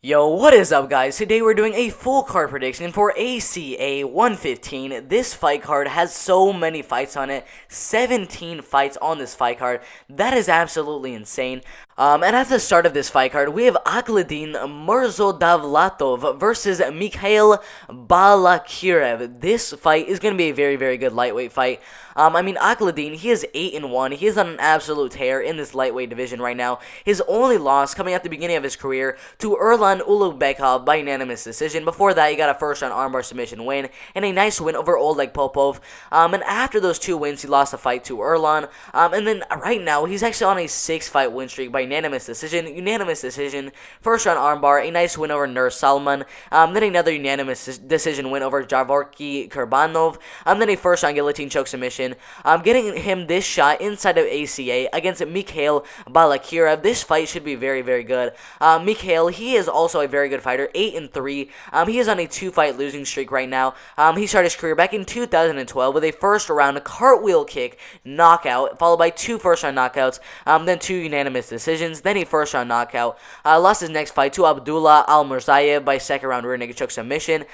Yo, what is up guys? Today we're doing a full card prediction for ACA 115. This fight card has so many fights on it. 17 fights on this fight card. That is absolutely insane. And at the start of this fight card, we have Akhladin Mirzodavlatov versus Mikhail Balakirev. This fight is going to be a very, very good lightweight fight. Akhladin, he is 8-1. He is on an absolute tear in this lightweight division right now. His only loss coming at the beginning of his career to Erlan Ulubekov by unanimous decision. Before that, he got a first-round armbar submission win and a nice win over Oleg Popov. And after those two wins, he lost the fight to Erlan. And then right now, he's actually on a 6-fight win streak by unanimous decision, first-round armbar, a nice win over Nur Salman. Then another unanimous decision win over Javorky Karbanov. Then a first-round guillotine choke submission. Getting him this shot inside of ACA against Mikhail Balakirev. This fight should be very, very good. Mikhail, he is also a very good fighter, 8-3. He is on a 2-fight losing streak right now. He started his career back in 2012 with a first-round cartwheel kick knockout, followed by 2 first-round knockouts, then 2 unanimous decisions, then a first-round knockout. Lost his next fight to Abdullah Al-Murzayev by second-round rear naked choke submission.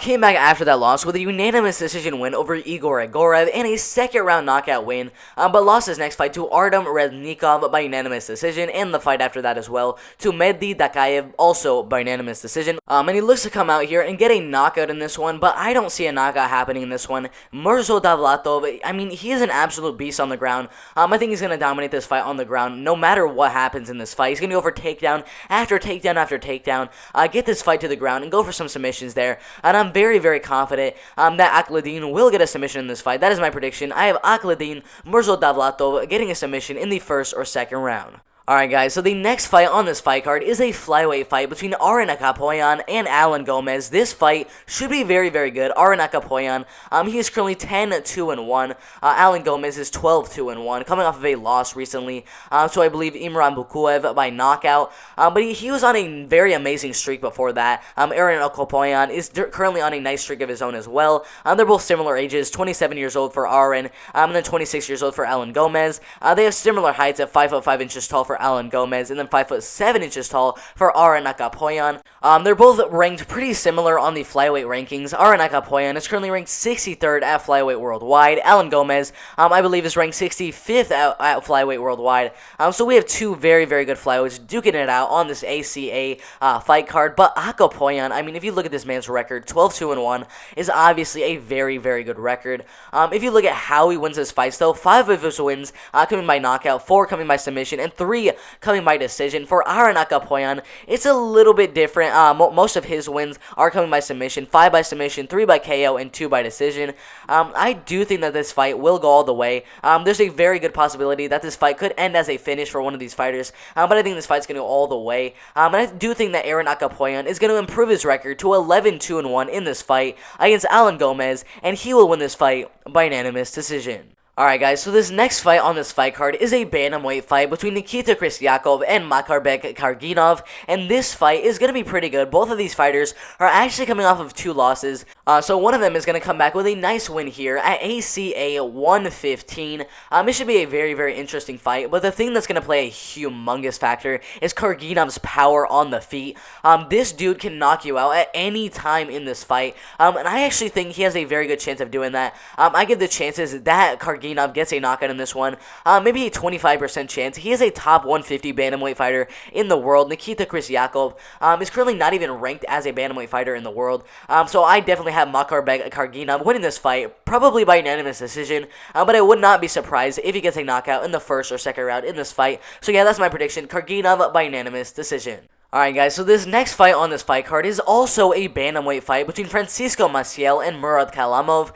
Came back after that loss with a unanimous decision win over Igor Egorev and a second-round knockout win, but lost his next fight to Artem Reznikov by unanimous decision, and the fight after that as well to Mehdi Dakayev, also by unanimous decision. And he looks to come out here and get a knockout in this one, but I don't see a knockout happening in this one. Mirzodavlatov, he is an absolute beast on the ground. I think he's going to dominate this fight on the ground no matter what happens in this fight. He's going to go for takedown after takedown after takedown, get this fight to the ground and go for some submissions there. And I'm very, very confident that Akhladin will get a submission in this fight. That is my prediction. I have Akhladin Mirzodavlatov getting a submission in the first or second round. Alright guys, so the next fight on this fight card is a flyweight fight between Nakapoyan and Alan Gomez. This fight should be very, very good. Nakapoyan, he is currently 10-2-1. Alan Gomez is 12-2-1, coming off of a loss recently. So I believe Imran Bukuev by knockout. But he was on a very amazing streak before that. Nakapoyan is currently on a nice streak of his own as well. They're both similar ages, 27 years old for Aaron, and then 26 years old for Alan Gomez. They have similar heights at 5'5" tall for Alan Gomez, and then 5'7" tall for Nakapoyan. They're both ranked pretty similar on the flyweight rankings. Nakapoyan is currently ranked 63rd at flyweight worldwide. Alan Gomez, I believe, is ranked 65th at flyweight worldwide. So we have two very, very good flyweights duking it out on this ACA fight card. But Nakapoyan, if you look at this man's record, 12-2-1 is obviously a very, very good record. If you look at how he wins his fights, though, 5 of his wins coming by knockout, 4 coming by submission, and 3 coming by decision. For Nakapoyan, it's a little bit different. Most of his wins are coming by submission, 5 by submission, 3 by KO, and 2 by decision. I do think that this fight will go all the way. There's a very good possibility that this fight could end as a finish for one of these fighters, but I think this fight's going to go all the way. And I do think that Nakapoyan is going to improve his record to 11-2-1 in this fight against Alan Gomez, and he will win this fight by unanimous decision. Alright guys, so this next fight on this fight card is a bantamweight fight between Nikita Kristiakov and Makarbek Karginov, and this fight is going to be pretty good. Both of these fighters are actually coming off of 2 losses, so one of them is going to come back with a nice win here at ACA 115. It should be a very, very interesting fight, but the thing that's going to play a humongous factor is Karginov's power on the feet. This dude can knock you out at any time in this fight, and I actually think he has a very good chance of doing that. I give the chances that Karginov gets a knockout in this one, maybe a 25% chance. He is a top 150 bantamweight fighter in the world. Nikita Kristiakov is currently not even ranked as a bantamweight fighter in the world, so I definitely have Makarbek Karginov winning this fight, probably by unanimous decision, but I would not be surprised if he gets a knockout in the first or second round in this fight. So yeah, that's my prediction, Karginov by unanimous decision. Alright guys, so this next fight on this fight card is also a bantamweight fight between Francisco Maciel and Murad Kalamov.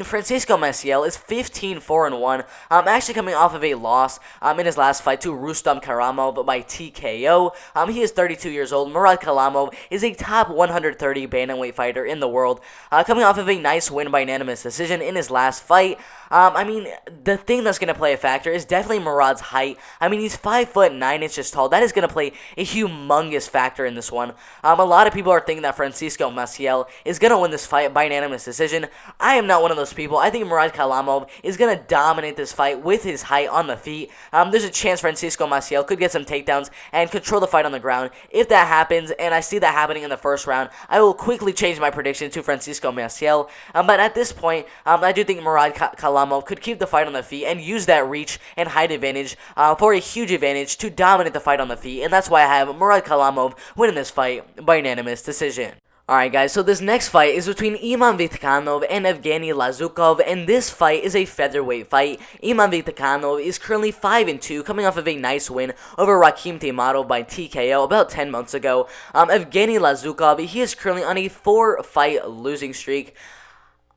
Francisco Maciel is 15-4-1, actually coming off of a loss in his last fight to Rustam Karamov by TKO. He is 32 years old. Murad Kalamov is a top 130 bantamweight fighter in the world, coming off of a nice win by unanimous decision in his last fight. The thing that's going to play a factor is definitely Murad's height. He's 5'9" tall. That is going to play a huge humongous factor in this one. A lot of people are thinking that Francisco Maciel is going to win this fight by unanimous decision. I am not one of those people. I think Murad Kalamov is going to dominate this fight with his height on the feet. There's a chance Francisco Maciel could get some takedowns and control the fight on the ground. If that happens, and I see that happening in the first round, I will quickly change my prediction to Francisco Maciel. But at this point, I do think Murad Kalamov could keep the fight on the feet and use that reach and height advantage for a huge advantage to dominate the fight on the feet. And that's why I have Murad Kalamov winning this fight by unanimous decision. Alright guys, so this next fight is between Iman Vitkhanov and Evgeny Lazukov, and this fight is a featherweight fight. Iman Vitkhanov is currently 5-2, coming off of a nice win over Rakhim Teimadov by TKO about 10 months ago. Evgeny Lazukov, he is currently on a 4-fight losing streak.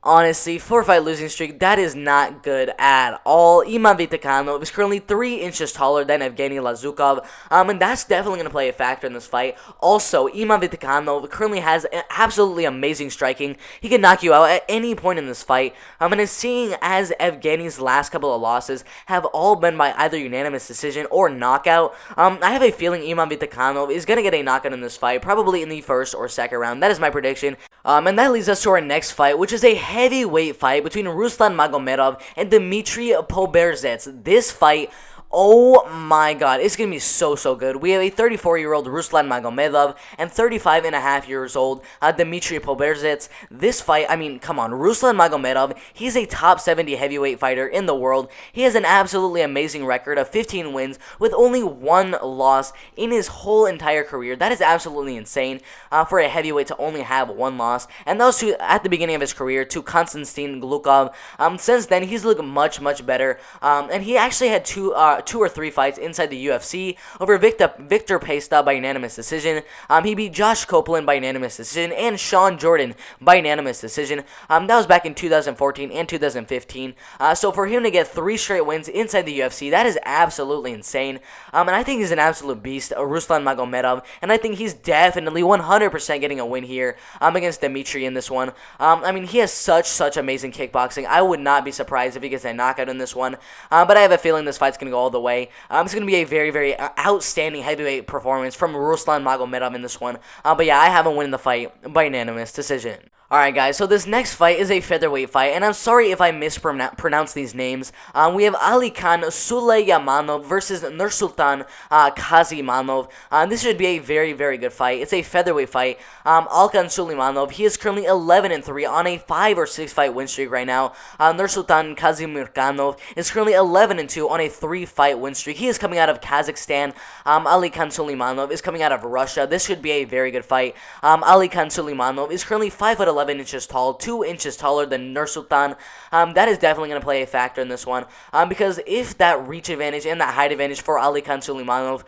Honestly, 4-fight losing streak, that is not good at all. Iman Vitkhanov is currently 3 inches taller than Evgeny Lazukov, and that's definitely going to play a factor in this fight. Also, Iman Vitkhanov currently has absolutely amazing striking. He can knock you out at any point in this fight, and seeing as Evgeny's last couple of losses have all been by either unanimous decision or knockout, I have a feeling Iman Vitkhanov is going to get a knockout in this fight, probably in the first or second round. That is my prediction. And that leads us to our next fight, which is a heavyweight fight between Ruslan Magomedov and Dmitry Poberzets. This fight, oh my god, it's going to be so good. We have a 34-year-old Ruslan Magomedov and 35.5 years old Dmitry Poberzets. This fight, I mean, come on, Ruslan Magomedov, he's a top 70 heavyweight fighter in the world. He has an absolutely amazing record of 15 wins with only 1 loss in his whole entire career. That is absolutely insane for a heavyweight to only have 1 loss. And that was at the beginning of his career to Konstantin Glukov. Since then, he's looked much better. And he actually had 2 or 3 fights inside the UFC over Victor Pesta by unanimous decision. He beat Josh Copeland by unanimous decision and Sean Jordan by unanimous decision. That was back in 2014 and 2015. So for him to get 3 straight wins inside the UFC, that is absolutely insane. And I think he's an absolute beast, Ruslan Magomedov, and I think he's definitely 100% getting a win here against Dmitry in this one. I mean, he has such amazing kickboxing. I would not be surprised if he gets a knockout in this one. But I have a feeling this fight's going to go all the way. It's going to be a very outstanding heavyweight performance from Ruslan Magomedov in this one. But yeah, I have him winning the fight by unanimous decision. Alright guys, so this next fight is a featherweight fight, and I'm sorry if I mispronounce these names. We have Ali Khan Sulei Yamano versus Nursultan Kazimanov. This should be a very good fight. It's a featherweight fight. Alkan Suleimanov, he is currently 11-3 on a 5 or 6 fight win streak right now. Nursultan Kazimirkanov is currently 11-2 on a 3-fight win streak. He is coming out of Kazakhstan. Ali Khan Suleimanov is coming out of Russia. This should be a very good fight. Ali Khan Suleimanov is currently 5'11" inches tall, 2 inches taller than Nursultan. That is definitely going to play a factor in this one, because if that reach advantage and that height advantage for Ali Khan Suleimanov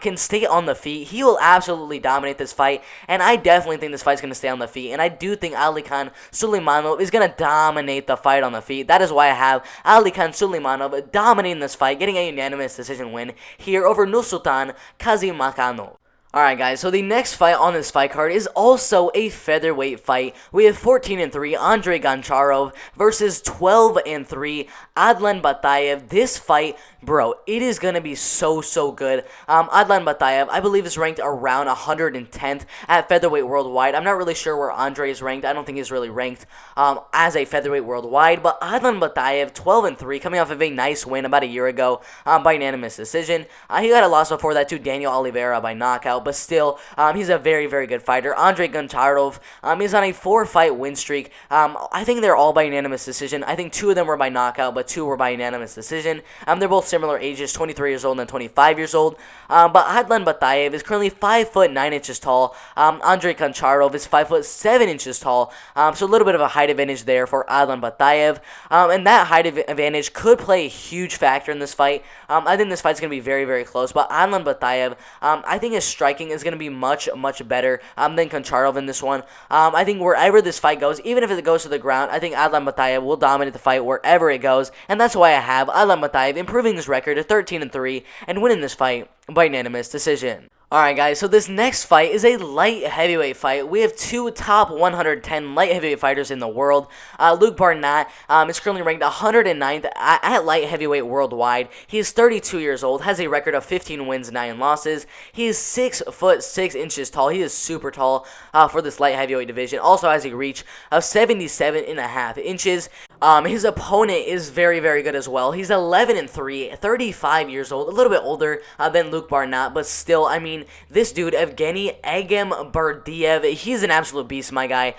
can stay on the feet, he will absolutely dominate this fight, and I definitely think this fight's going to stay on the feet, and I do think Ali Khan Suleimanov is going to dominate the fight on the feet. That is why I have Ali Khan Suleimanov dominating this fight, getting a unanimous decision win here over Nursultan Kazimakhanov. Alright guys, so the next fight on this fight card is also a featherweight fight. We have 14-3 Andrei Goncharov versus 12-3 Adlan Batayev. This fight, bro, it is going to be so good. Adlan Batayev, I believe, is ranked around 110th at featherweight worldwide. I'm not really sure where Andrei is ranked. I don't think he's really ranked as a featherweight worldwide, but Adlan Batayev, 12-3, coming off of a nice win about a year ago by unanimous decision. He got a loss before that to Daniel Oliveira by knockout, but still, he's a very good fighter. Andrei Goncharov is on a 4-fight win streak. I think they're all by unanimous decision. I think 2 of them were by knockout, but 2 were by unanimous decision. They're both similar ages, 23 years old and 25 years old. But Adlan Batayev is currently 5'9" tall. Andrei Goncharov is 5'7" tall. So a little bit of a height advantage there for Adlan Batayev. And that height advantage could play a huge factor in this fight. I think this fight's going to be very close. But Adlan Batayev, I think his striking is going to be much better than Goncharov in this one. I think wherever this fight goes, even if it goes to the ground, I think Adlan Batayev will dominate the fight wherever it goes. And that's why I have Adlan Batayev improving his record to 13-3 and winning this fight by unanimous decision. Alright guys, so this next fight is a light heavyweight fight. We have two top 110 light heavyweight fighters in the world. Luke Barnat is currently ranked 109th at light heavyweight worldwide. He is 32 years old, has a record of 15 wins, 9 losses. He is 6 foot 6 inches tall. He is super tall for this light heavyweight division. Also has a reach of 77.5 inches. His opponent is very, very good as well. He's 11-3, 35 years old, a little bit older than Luke Barnat, but still, I mean, this dude, Evgeny Berdiev, he's an absolute beast, my guy.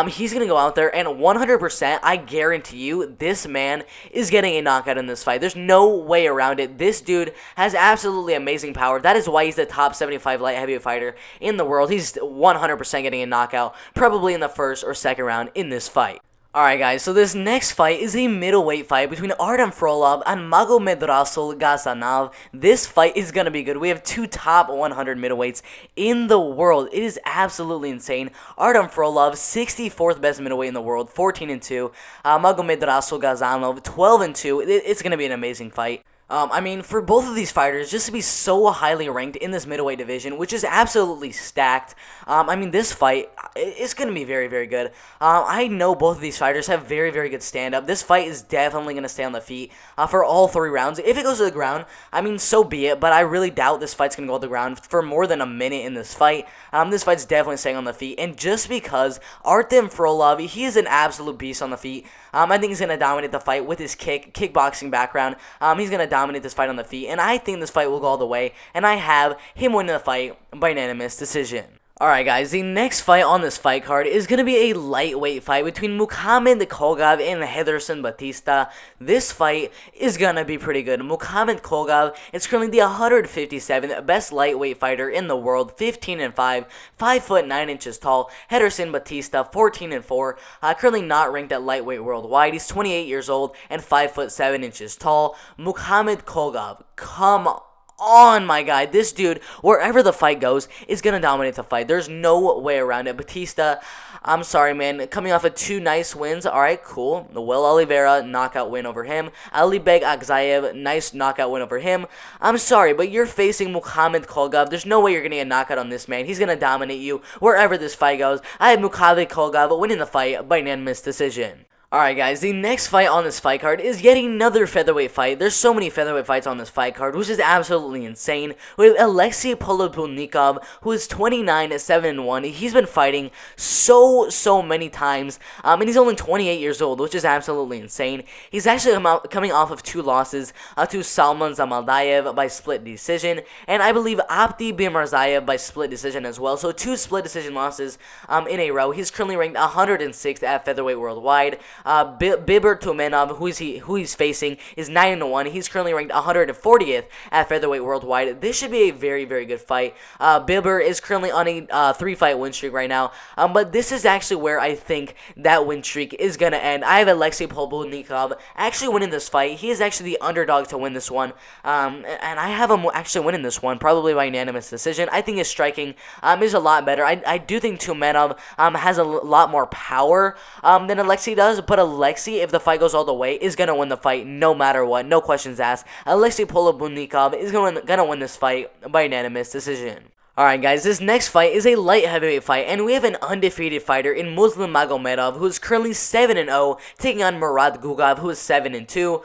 He's going to go out there, and 100%, I guarantee you, this man is getting a knockout in this fight. There's no way around it. This dude has absolutely amazing power. That is why he's the top 75 light heavyweight fighter in the world. He's 100% getting a knockout, probably in the first or second round in this fight. Alright guys, so this next fight is a middleweight fight between Artem Frolov and Magomedrasul Gazanov. This fight is going to be good. We have two top 100 middleweights in the world. It is absolutely insane. Artem Frolov, 64th best middleweight in the world, 14-2. Magomedrasul Gazanov, 12-2. It's going to be an amazing fight. I mean, for both of these fighters, just to be so highly ranked in this middleweight division, which is absolutely stacked, I mean, this fight is going to be very, very good. I know both of these fighters have very, very good stand-up. This fight is definitely going to stay on the feet for all 3 rounds. If it goes to the ground, I mean, so be it, but I really doubt this fight's going to go to the ground for more than a minute in this fight. This fight's definitely staying on the feet, and just because Artem Frolov, he is an absolute beast on the feet, I think he's going to dominate the fight with his kickboxing background. He's going to dominate this fight on the feet, and I think this fight will go all the way, and I have him winning the fight by unanimous decision. Alright guys, the next fight on this fight card is going to be a lightweight fight between Muhammad Kogov and Henderson Batista. This fight is going to be pretty good. Muhammad Kogov is currently the 157th best lightweight fighter in the world, 15-5, 5 foot 9 inches tall. Henderson Batista, 14-4, currently not ranked at lightweight worldwide. He's 28 years old and 5 foot 7 inches tall. Muhammad Kogov, come on, my guy. This dude, wherever the fight goes, is going to dominate the fight. There's no way around it. Batista, I'm sorry, man. Coming off of 2 nice wins. All right, cool. The Will Oliveira, knockout win over him. Alibek Akzayev, nice knockout win over him. I'm sorry, but you're facing Muhammad Kogov. There's no way you're going to get a knockout on this man. He's going to dominate you wherever this fight goes. I have Muhammad Kogov winning the fight by unanimous decision. Alright guys, the next fight on this fight card is yet another featherweight fight. There's so many featherweight fights on this fight card, which is absolutely insane. We have Alexei Polobulnikov, who is 29-7-1. He's been fighting so many times, and he's only 28 years old, which is absolutely insane. He's actually coming off of 2 losses to Salman Zamaldayev by split decision, and I believe Abdi Bimarzayev by split decision as well. So 2 split decision losses in a row. He's currently ranked 106th at featherweight worldwide. Bibert Tumenov, who he's facing, is 9-1. He's currently ranked 140th at featherweight worldwide. This should be a very, very good fight. Bibert is currently on a 3-fight win streak right now, but this is actually where I think that win streak is going to end. I have Alexei Polobulnikov actually winning this fight. He is actually the underdog to win this one, and I have him actually winning this one, probably by unanimous decision. I think his striking is a lot better. I do think Tumenov has a lot more power than Alexei does, but Alexei, if the fight goes all the way, is going to win the fight no matter what. No questions asked. Alexei Polobulnikov is going to win this fight by unanimous decision. Alright guys, this next fight is a light heavyweight fight, and we have an undefeated fighter in Muslim Magomedov, who is currently 7-0, taking on Murat Gugov, who is 7-2.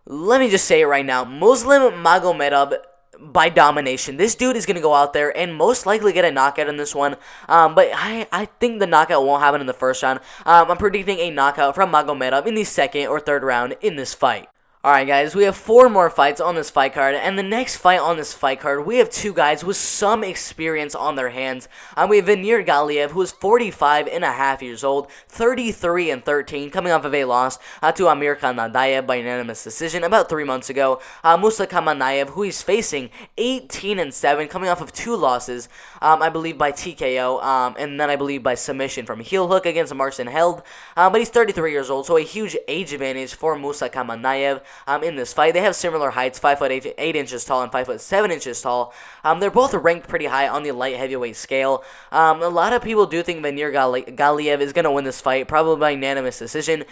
Let me just say it right now. Muslim Magomedov, by domination. This dude is going to go out there and most likely get a knockout in this one. But I think the knockout won't happen in the first round. I'm predicting a knockout from Magomedov in the second or third round in this fight. Alright guys, we have 4 more fights on this fight card, and the next fight on this fight card, we have 2 guys with some experience on their hands. We have Venir Galiev, who is 45.5 years old, 33-13, coming off of a loss to Amir Khan Nadayev by unanimous decision about 3 months ago. Musa Kamanayev, who he's facing, 18-7, coming off of 2 losses, I believe by TKO, and then I believe by submission from heel hook against Marcin Held. But he's 33 years old, so a huge age advantage for Musa Kamanayev. in this fight. They have similar heights, 5'8" inches tall and 5'7" inches tall. They're both ranked pretty high on the light heavyweight scale. A lot of people do think Venir Galiev is going to win this fight, probably by unanimous decision.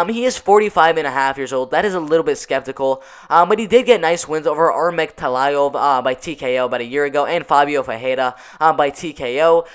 He is 45.5 years old. That is a little bit skeptical, but he did get nice wins over Armek Talayov by TKO about a year ago, and Fabio Fajeda by TKO.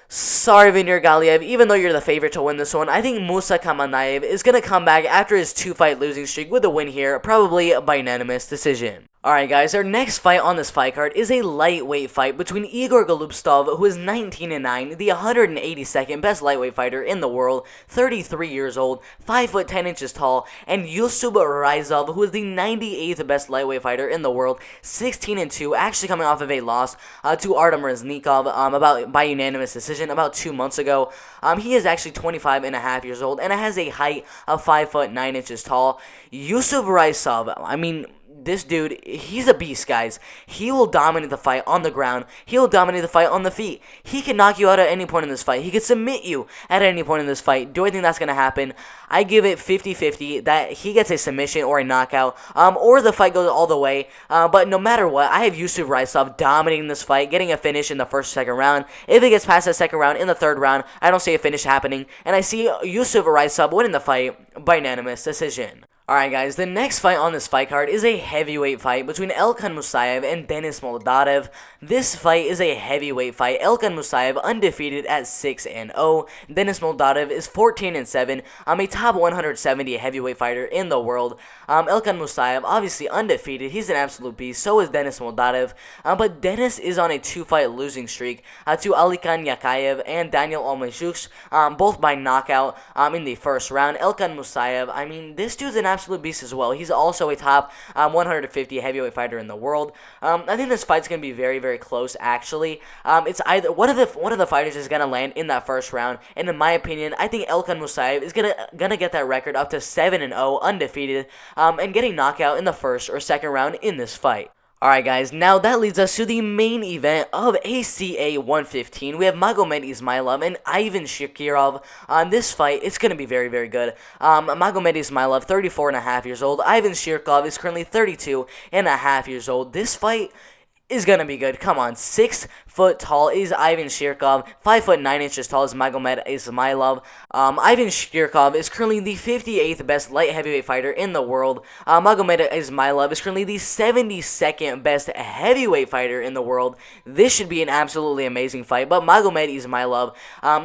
Sorry, Venir Galiev, even though you're the favorite to win this one, I think Musa Kamanaev is going to come back after his 2-fight losing streak with a win here, probably by unanimous decision. Alright guys, our next fight on this fight card is a lightweight fight between Igor Golubtsov, who is 19-9, the 182nd best lightweight fighter in the world, 33 years old, 5'10" inches tall, and Yusub Raizov, who is the 98th best lightweight fighter in the world, 16-2, actually coming off of a loss to Artem Reznikov by unanimous decision about 2 months ago. He is actually 25.5 years old and has a height of 5'9" inches tall. Yusub Raizov, I mean, this dude, he's a beast, guys. He will dominate the fight on the ground. He will dominate the fight on the feet. He can knock you out at any point in this fight. He could submit you at any point in this fight. Do I think that's going to happen? I give it 50-50 that he gets a submission or a knockout, or the fight goes all the way. But no matter what, I have Yusuf Raisov dominating this fight, getting a finish in the first or second round. If it gets past the second round, in the third round, I don't see a finish happening. And I see Yusuf Raisov winning the fight by unanimous decision. Alright guys, the next fight on this fight card is a heavyweight fight between Elkan Musayev and Denis Moldatev. This fight is a heavyweight fight. Elkan Musayev undefeated at 6-0. Denis Moldatev is 14-7. A top 170 heavyweight fighter in the world. Elkan Musayev obviously undefeated. He's an absolute beast. So is Denis Moldatev. But Denis is on a 2-fight losing streak to Alikan Yakayev and Daniel Olmazhuks, both by knockout in the first round. Elkan Musayev, I mean, this dude's an absolute beast as well. He's also a top 150 heavyweight fighter in the world. I think this fight's gonna be very, very close. Actually, it's either one of the fighters is gonna land in that first round, and in my opinion, I think Elkan Musayev is gonna get that record up to 7-0, undefeated, and getting knockout in the first or second round in this fight. Alright guys, now that leads us to the main event of ACA 115. We have Magomed Ismailov and Ivan Shtyrkov. On this fight, it's going to be very, very good. Magomed Ismailov, 34.5 years old. Ivan Shtyrkov is currently 32.5 years old. This fight is gonna be good. Come on, 6 foot tall is Ivan Shtyrkov, 5'9" inches tall is Magomed Ismailov. Ivan Shtyrkov is currently the 58th best light heavyweight fighter in the world. Magomed Ismailov is currently the 72nd best heavyweight fighter in the world. This should be an absolutely amazing fight, but Magomed Ismailov,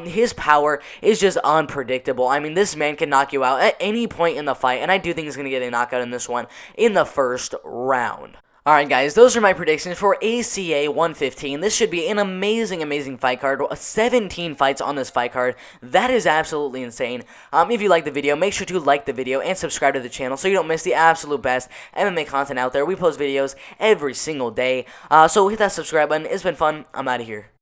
his power is just unpredictable. I mean, this man can knock you out at any point in the fight, and I do think he's gonna get a knockout in this one in the first round. Alright guys, those are my predictions for ACA 115. This should be an amazing, amazing fight card. 17 fights on this fight card. That is absolutely insane. If you like the video, make sure to like the video and subscribe to the channel so you don't miss the absolute best MMA content out there. We post videos every single day. So hit that subscribe button. It's been fun. I'm out of here.